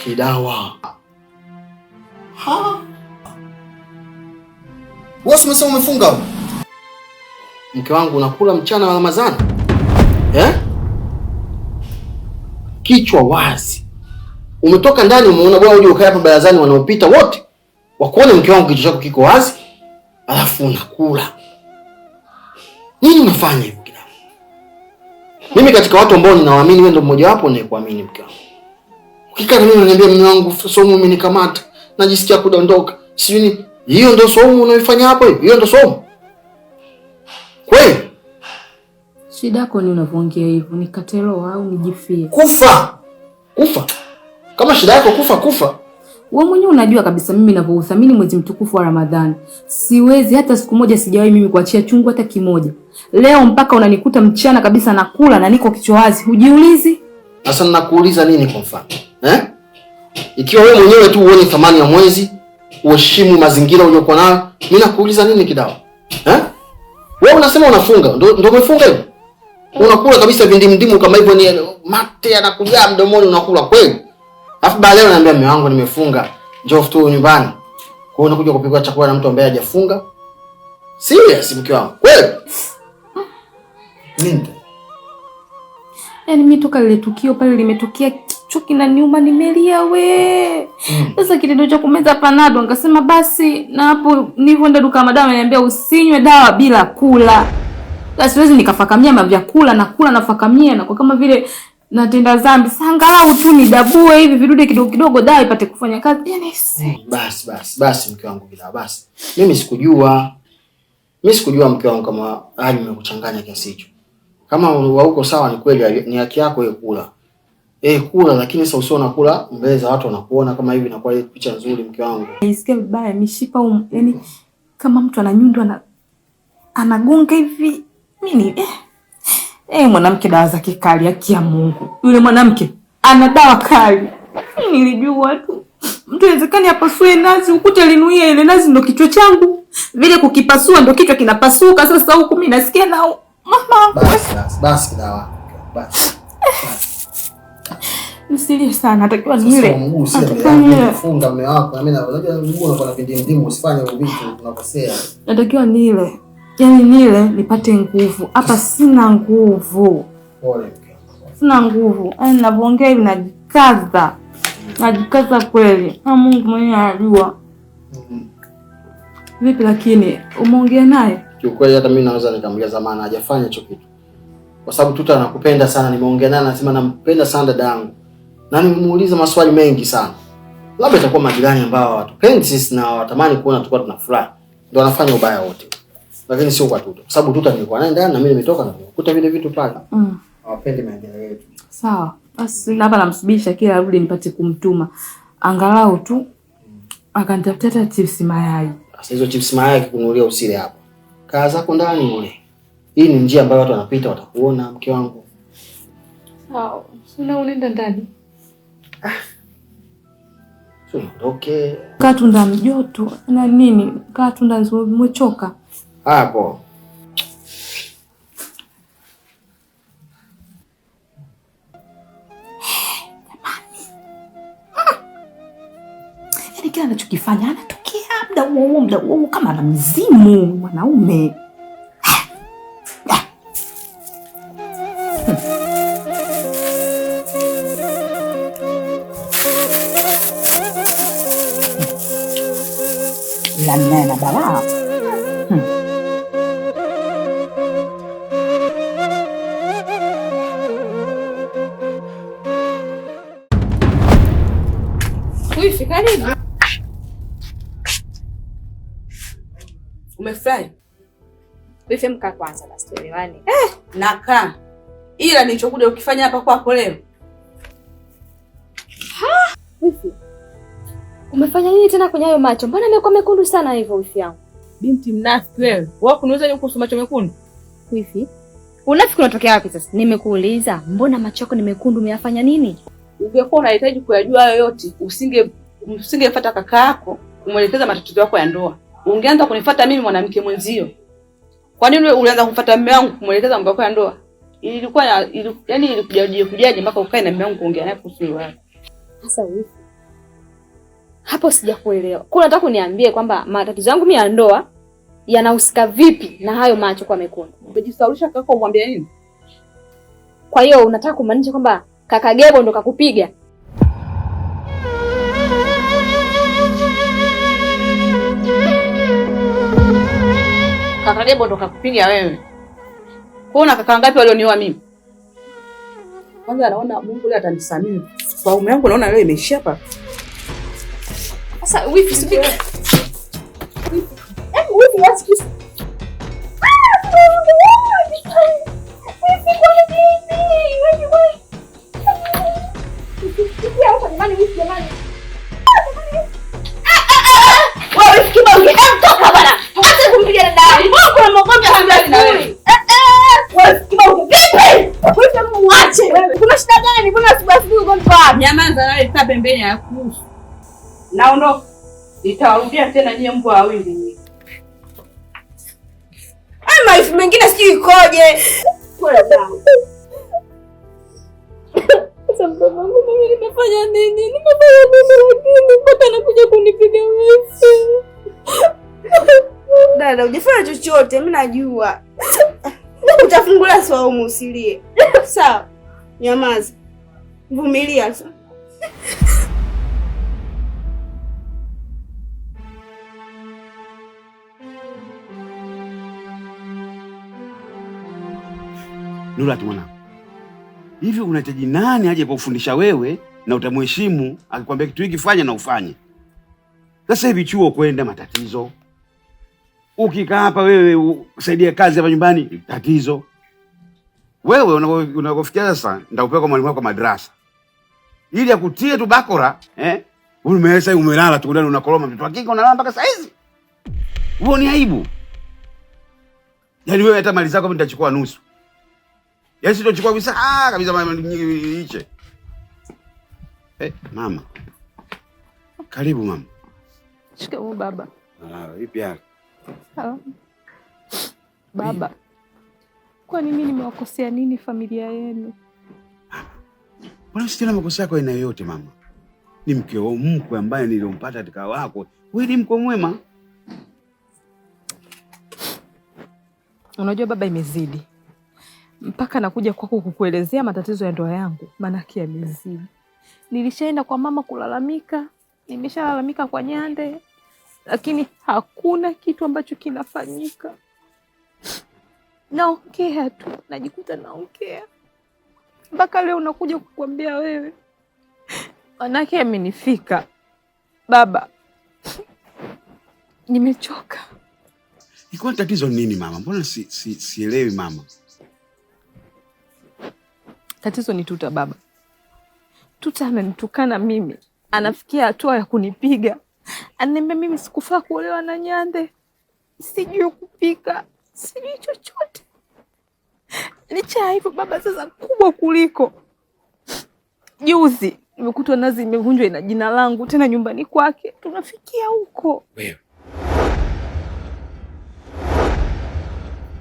Kidawa. Wewe umesema umefunga huko? Mke wangu unakula mchana wa Ramadhani? Kichwa wazi. Umetoka ndani umeona bwana uje ukae hapa barazani wanaopita wote. Wakuone mke wangu kichwa chako kiko wazi. Alafu unakula. Nini unafanya hivyo Kidawa? Mimi katika watu ambao ninawaamini wewe ndio mmoja wapo ninayekuamini mke wangu. Ukikata mimi unaniambia mume wangu somo umenikamata. Najisikia kudondoka. Sio ni hiyo ndio somo unaifanya hapo hiyo? Hiyo ndio somo. Kweli? Shida yako ni unavyoongea hivyo, nikatelo au nijifie? Kufa. Kama shida yako kufa. Wewe mwenyewe unajua kabisa mimi ninavyouthamini mwezi mtukufu wa Ramadhani. Siwezi hata siku moja sijawahi mimi kuachia chungu hata kimoja. Leo mpaka unanikuta mchana kabisa nakula na niko kichwa wazi. Hujiulizi? Sasa ninakuuliza nini kwa mfano? Ikiwa wewe mwenyewe tu uone thamani ya mwezi, uheshimu mazingira uliyokuwa nayo, mimi nakuuliza nini Kidawa? Wewe unasema unafunga, ndio umefunga hivyo? Unakula kabisa vindimdimu kama hivyo, ni mate yanakujaa mdomoni unakula kweli? Alafu baadaye unaniambia mume wangu nimefunga, njoo tu nyumbani. Kwa hiyo unakuja kupika chakula na mtu ambaye hajafunga? Serious mke wangu, kweli? Nini? Yaani mimi toka lile tukio pale limetokea kichwa kinaniuma nimelia we. Sasa kitendo cha kumeza panado nikasema basi, na hapo nilivyoenda duka madawa ananiambia usinywe dawa bila kula. Sasa siwezi nikafakamia mavyakula na kula nafakamia na kwa kama vile natenda dhambi. Sangalau tu ni dabue hivi vidude kidogo kidogo dawa ipate kufanya kazi. Yaani basi mke wangu Kidawa basi. Mimi sikujua mke wangu kama hali imekuchanganya kiasi hicho. Kama uko sawa ni kweli ni haki yako ya kula. Kula lakini sasa usio nakula mbele za watu wanakuona kama hivi na kwa ile picha nzuri mke wangu. Nisikia vibaya mishipa yani kama mtu ananyundwa anagonga hivi. Mimi mwanamke dawa za kikali haki ya Mungu. Yule mwanamke ana dawa kali. Mimi nilijua tu. Mtu inawezekana apasue nazi ukute linuia ile nazi ndo kichwa changu. Vile kukipasua ndo kichwa kinapasuka. Sasa huku mimi nasikia na mama. Basi Kidawa. Basi. Nisilie sana, natakiwa nile. Funga mume wako na mimi unajua mguu unakuwa na vindimdimu usifanye vitu unakosea. Natakiwa nile. Yaani nile nipate nguvu. Hapa sina nguvu. Pole. Sina nguvu. Yaani ninavyoongea hivi najikaza. Najikaza kweli. Na Mungu mwenyewe anajua. Vipi lakini umeongea naye? Kiukweli hata mimi naweza nikamwambia zamani hajafanya hicho kitu. Kwa sababu Tuta anakupenda sana, nimeongea naye anasema nampenda sana dadangu. Na nimemuuliza maswali mengi sana. Labda itakuwa majirani ambao hawatupendi sisi na watamani kuona tukao tunafurahi. Ndio wanafanya ubaya wote. Lakini sio kwa Tuta. Kwa sababu Tuta nilikuwa naye ndani na mimi nimetoka na kukuta vile vitu pale. Hawapendi maendeleo yetu. Sawa. Basi hapa namsubisha kila arudi nipate kumtuma. Angalau tu akanitafuta chips mayai. Sasa hizo chips mayai kikununulia usile hapo. Kaa zako ndani ule. Hii ni njia ambayo watu wanapita watakuona mke wangu. Sawa. Sina unaenda ndani. Sio ndoke. Kaa tu ndani joto na nini? Kaa tu ndani umechoka. Hapo. Yaani kila anachokifanya anatokea muda huo kama na mzimu mwanaume. La nena balaa. Wifi karibu. Umefurahi? Wifi mkaa kwanza basi tuelewane. Nakaa. Ila nilichokuja ukifanya hapa kwako leo. Wifi. Umefanya nini tena kwenye hayo macho? Mbona yamekuwa mekundu sana hivyo wifi yangu? Binti mnafiki wewe. Wao kuniuliza nini kuhusu macho mekundu? Wifi. Unafiki unatokea wapi sasa? Nimekuuliza, mbona macho yako ni mekundu umeyafanya nini? Ungekuwa unahitaji kuyajua hayo yote, usingefuata kaka yako kumwelekeza matatizo yako ya ndoa. Ungeanza kunifuata mimi mwanamke mwenzio. Kwa nini ulianza kumfuata mume wangu kumwelekeza mambo yako ya ndoa? Ilikuwa yani ilikujaje mpaka ukae na mume wangu kuongea naye kuhusu hilo? Sasa wifi, Hapo sijakuelewa. Kwa unataka kuniambie kwamba matatizo yangu mimi ya ndoa yanahusika vipi na hayo macho kwa mekundu? Umejisaulisha kaka umwambie nini? Kwa hiyo unataka kumaanisha kwamba kaka Gebo ndo kakupiga? Kaka Gebo ndo kakupiga wewe. Kuna kaka ngapi walionioa mimi? Kwanza naona Mungu leo atanisamehe. Saumu yangu naona leo imeishia hapa. Sasa wifi subiri. Wifi what's this? Nyamaza nawe kaa pembeni ya kuhusu. Naondoka. Nitawarudia tena nyie mbwa wawili. Maifu mengine sijui ikoje. Pole damu. Sasa mdogo wangu mimi nimefanya nini? Lakini mpaka anakuja kunipiga wifi. Dada, hujafanya chochote, mimi najua. Utafungula Saumu usilie. Sawa. Nyamaza. Vumilia sasa. Nurati mwanangu, hivi unahitaji nani aje kufundisha wewe na utamheshimu akikwambia kitu hiki fanya na ufanye? Sasa hivi chuo kwenda matatizo. Ukikaa hapa wewe usaidie kazi hapa nyumbani tatizo. Wewe unakofikia sasa ndakupewa kwa mwalimu wako madrasa. Ili akutie tu bakora, umeweza umelala tu ndani unakoroma mtoto hakika unalala mpaka saa hizi. Huo ni aibu. Yaani wewe hata mali zako nitachukua nusu. Yaani sitochukua kabisa mama niiche. Mama. Karibu mama. Shikamoo baba. Vipi hali? Sawa. Baba. Kwani mimi nimewakosea nini familia yenu? Mbona sina makosa yako aina yoyote mama? Ni mkeo mkwe ambaye niliompata katika wako. Wewe ni mkwe mwema. Unajua baba, imezidi. Mpaka nakuja kwako kukuelezea matatizo ya ndoa yangu, manake yamezidi. Nilishaenda kwa mama kulalamika, nimeshalalamika kwa Nyande, lakini hakuna kitu ambacho kinafanyika. Naongea tu, najikuta naongea. Mpaka leo nakuja kukuambia wewe. Manake amenifika. Baba, nimechoka. Iko tatizo nini mama? Mbona sielewi mama? Tatizo ni Tuta baba. Tuta ananitukana mimi. Anafikia hatua ya kunipiga. Ananiambia mimi sikufaa kuolewa na Nyande. Sijui kupika. Sijui chochote. Licha ya hivyo baba, sasa kubwa kuliko. Juzi nimekutwa nazi imevunjwa ina jina langu tena nyumbani kwake. Tunafikia huko. Wewe.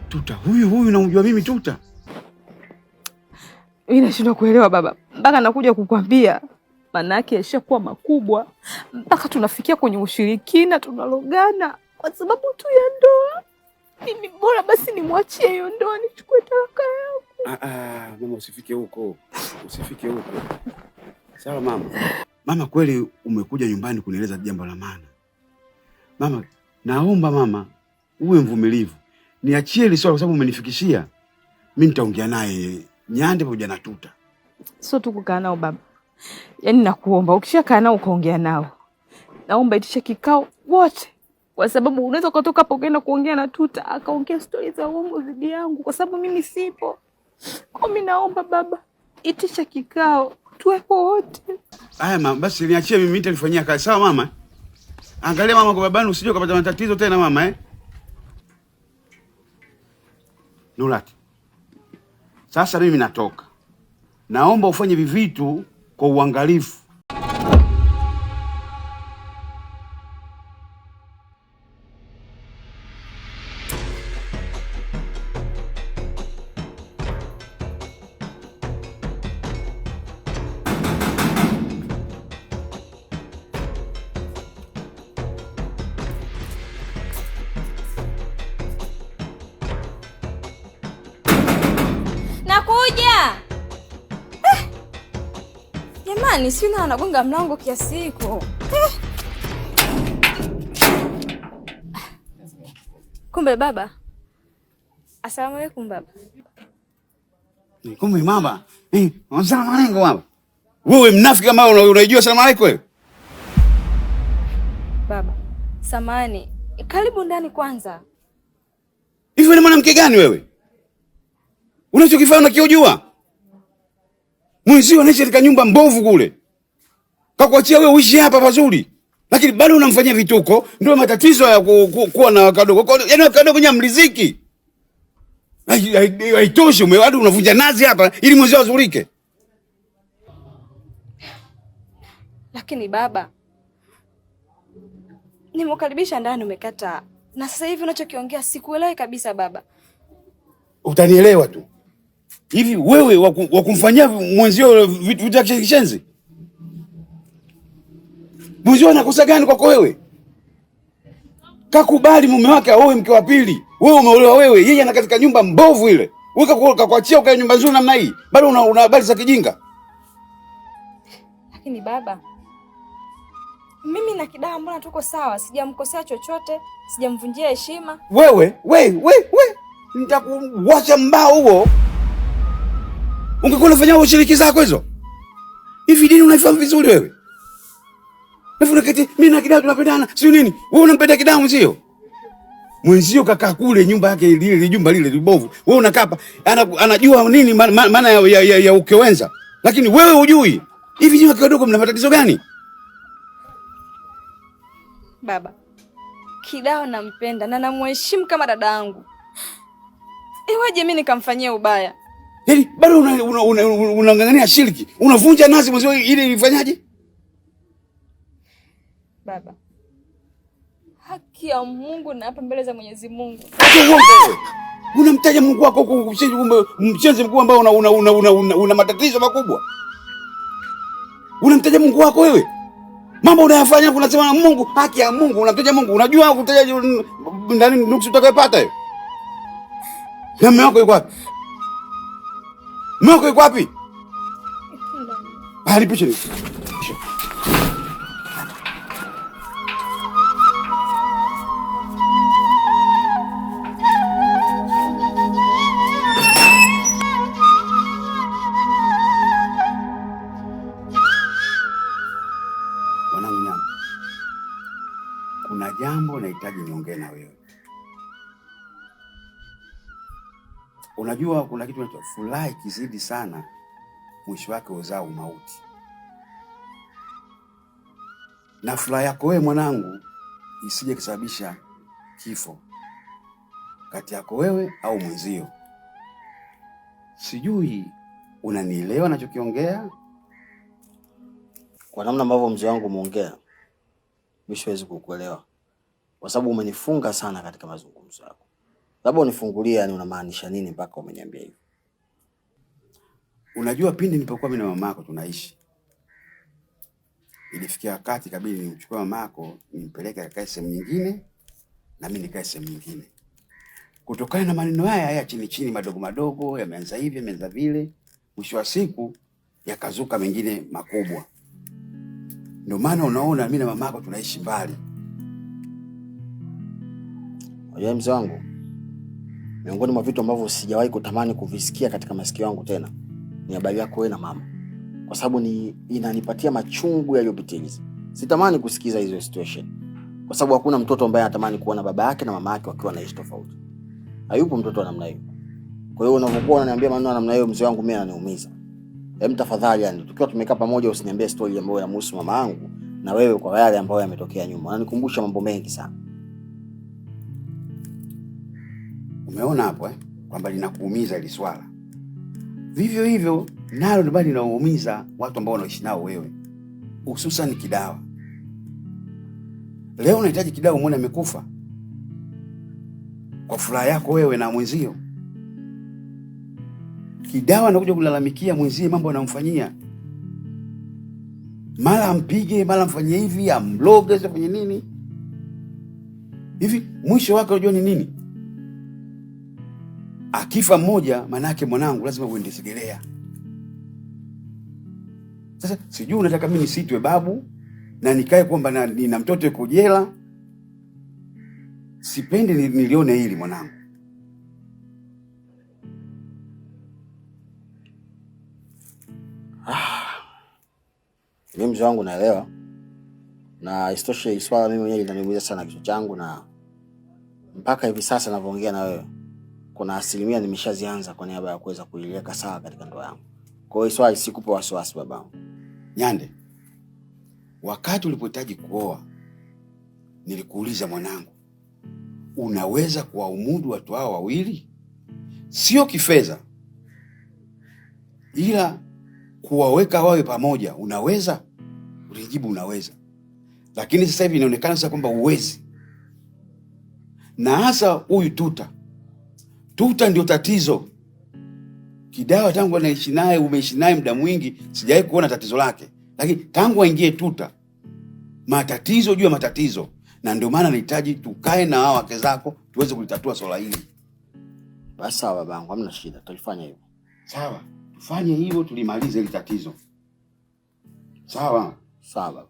Tuta huyu namjua mimi Tuta. Mimi nashindwa kuelewa baba. Mpaka nakuja kukwambia manake yashakuwa makubwa. Mpaka tunafikia kwenye ushirikina, tunalogana kwa sababu tu ya ndoa. Mimi bora basi nimwachie hiyo ndoa nichukue talaka yangu. Mama usifike huko. Usifike huko. Sawa mama. Mama kweli umekuja nyumbani kunieleza jambo la maana. Mama, naomba mama uwe mvumilivu. Niachie hili swala kwa sababu umenifikishia. Mimi nitaongea naye Nyande pamoja na Tuta. Sio tu kukaa nao baba. Yaani nakuomba ukishakaa nao ukaongea nao, naomba itisha kikao wote. Kwa sababu unaweza kutoka hapo ukaenda kuongea na Tuta akaongea stori za uongo dhidi yangu kwa sababu mimi sipo. Kwa mimi naomba baba itisha kikao tuwepo wote. Haya mama, basi niachie mimi nitalifanyia kazi. Sawa mama? Angalia mama kwa babani usije ukapata matatizo tena mama Nurati. Sasa mimi natoka. Naomba ufanye vitu kwa uangalifu. nani? Si na anagonga mlango kiasi hiko. Kumbe baba. Asalamu alaykum baba. Kumbe mama. Asalamu alaykum baba. Wewe mnafiki kama unajua asalamu alaykum wewe? Baba, samani. Karibu ndani kwanza. Hivi ni mwanamke gani wewe? Unachokifanya unakijua? Mwenzio anaishi katika nyumba mbovu kule. Kakuachia wewe uishi hapa pazuri. Lakini bado unamfanyia vituko, ndio matatizo ya kuwa na kadogo. Yaani kadogo nyamliziki. Haitoshi umewadu unavunja nazi hapa ili mwenzio azurike. Lakini baba, nimekukaribisha ndani umekataa. Na sasa hivi unachokiongea sikuelewi kabisa baba. Utanielewa tu. Hivi wewe wakumfanyia mwenzio vitu vya kishenzi? Mwenzio anakosa gani kwako wewe? Kakubali mume wake aoe mke wa pili. Wewe umeolewa wewe, yeye ana katika nyumba mbovu ile. Wewe kakuachia ukae nyumba nzuri namna hii. Bado una habari za kijinga. Lakini baba, mimi na Kidawa mbona tuko sawa? Sijamkosea chochote, sijamvunjia heshima. Wewe, nitakuwacha mbao huo. Ungekuwa unafanya ushiriki zako hizo. Hivi dini unaifahamu vizuri wewe? Nafuna kati mimi na Kidawa tunapendana, sio nini? Wewe unampenda Kidawa mzio? Mwenzio kakaa kule nyumba yake ile jumba lile libovu. Wewe unakaa hapa anajua nini maana ya ukewenza. Lakini wewe hujui. Hivi nyinyi kidogo mna matatizo gani? Baba, Kidawa nampenda na namheshimu kama dada yangu. Iweje mimi nikamfanyia ubaya? Yaani bado unangangania shiriki. Unavunja nazi mwenzio ili ifanyaje? Baba, haki ya Mungu na hapa mbele za Mwenyezi Mungu. Unamtaja Mungu wako huko mchenzi mkubwa ambao una matatizo makubwa. Unamtaja Mungu wako wewe? Mambo unayofanya unasema Mungu, haki ya Mungu, unamtaja Mungu. Unajua kutaja ndani nuksi utakayopata hiyo. Na mume wako yuko wapi? Mume wako yuko wapi? Alipisha ni. Wanangu Nyama, kuna jambo nahitaji niongee na wewe. Unajua kuna kitu kinaitwa furaha ikizidi sana mwisho wake uzao mauti. Na furaha yako wewe mwanangu isije kusababisha kifo kati yako wewe au mwenzio. Sijui unanielewa ninachokiongea? Kwa namna ambavyo mzee wangu umeongea, mimi siwezi kukuelewa. Kwa sababu umenifunga sana katika mazungumzo yako. Labda unifungulie, yani unamaanisha nini mpaka umeniambia hivyo? Unajua pindi nilipokuwa mimi na mamako tunaishi, ilifikia wakati kabili nimchukue mamako nimpeleke akae sehemu nyingine na mimi nikae sehemu nyingine. Kutokana na maneno haya chini chini madogo madogo yameanza hivi yameanza vile, mwisho wa siku yakazuka mengine makubwa. Ndio maana unaona mimi na mamako tunaishi mbali. Unajua mzee wangu, miongoni mwa vitu ambavyo sijawahi kutamani kuvisikia katika masikio yangu tena ni habari yako wewe na mama. Kwa sababu inanipatia machungu yaliyopitiliza. Sitamani kusikiza hizo situation. Kwa sababu hakuna mtoto ambaye anatamani kuona baba yake na mama yake wakiwa wanaishi tofauti. Hayupo mtoto wa namna hiyo. Kwa hiyo unapokuwa unaniambia maneno ya namna hiyo mzee wangu, mimi ananiumiza. Hem, tafadhali yani tukiwa tumekaa pamoja usiniambie story ambayo inamhusu mama yangu na wewe kwa yale ambayo yametokea nyuma. Unanikumbusha mambo mengi sana. Umeona hapo kwamba linakuumiza ile swala. Vivyo hivyo nalo ndio bali linaumiza watu ambao wanaishi nao wewe. Hususan Kidawa. Leo unahitaji Kidawa muone amekufa. Kwa furaha yako wewe na mwenzio. Kidawa anakuja kulalamikia mwenzie mambo anamfanyia. Mara ampige, mara amfanyie hivi, amloge, afanye nini? Hivi mwisho wake unajua ni nini? Akifa mmoja manake mwanangu lazima uende Segerea. Sasa sijui unataka mimi nisitwe babu na nikae kwamba nina mtoto yuko jela? Sipendi nilione hili mwanangu. Mimi mzee wangu naelewa. Na isitoshe swala mimi mwenyewe linaniumiza sana kichwa changu, na mpaka hivi sasa ninavyoongea na wewe kuna asilimia nimeshazianza kwa niaba ya kuweza kuiweka sawa katika ndoa yangu. Kwa hiyo swali sikupa wasiwasi babangu. Nyande, wakati ulipohitaji kuoa nilikuuliza mwanangu, unaweza kuwaumudu watu hao wawili? Sio kifedha, ila kuwaweka wawe pamoja unaweza? Ulijibu unaweza. Lakini sasa hivi inaonekana sasa kwamba uwezi. Na hasa huyu Tuta ndio tatizo. Kidawa tangu anaishi naye, umeishi naye muda mwingi, sijawahi kuona tatizo lake. Lakini tangu aingie Tuta, matatizo juu ya matatizo. Na ndio maana nahitaji tukae na hao wake zako tuweze kulitatua swala hili. Basi sawa babangu, hamna shida, tulifanya hivyo. Sawa, tufanye hivyo tulimalize hili tatizo. Sawa? Sawa baba.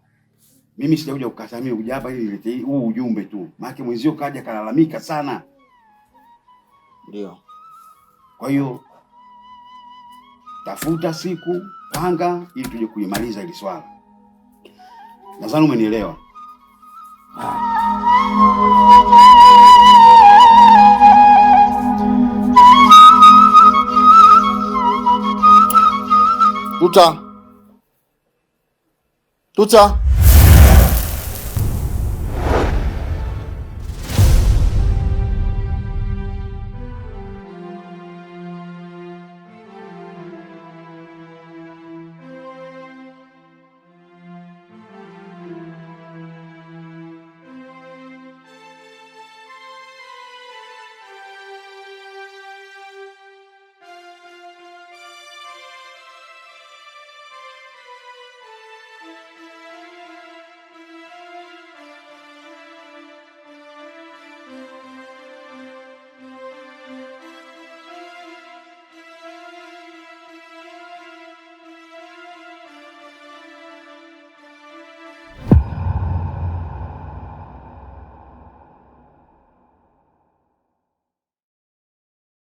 Mimi sijakuja kukataa, mimi kuja hapa ili nilete huu ujumbe tu. Maana mwenzio kaja kalalamika sana. Ndio. Kwa hiyo tafuta siku, panga ili tuje kulimaliza hili swala. Nadhani umenielewa. Tuta.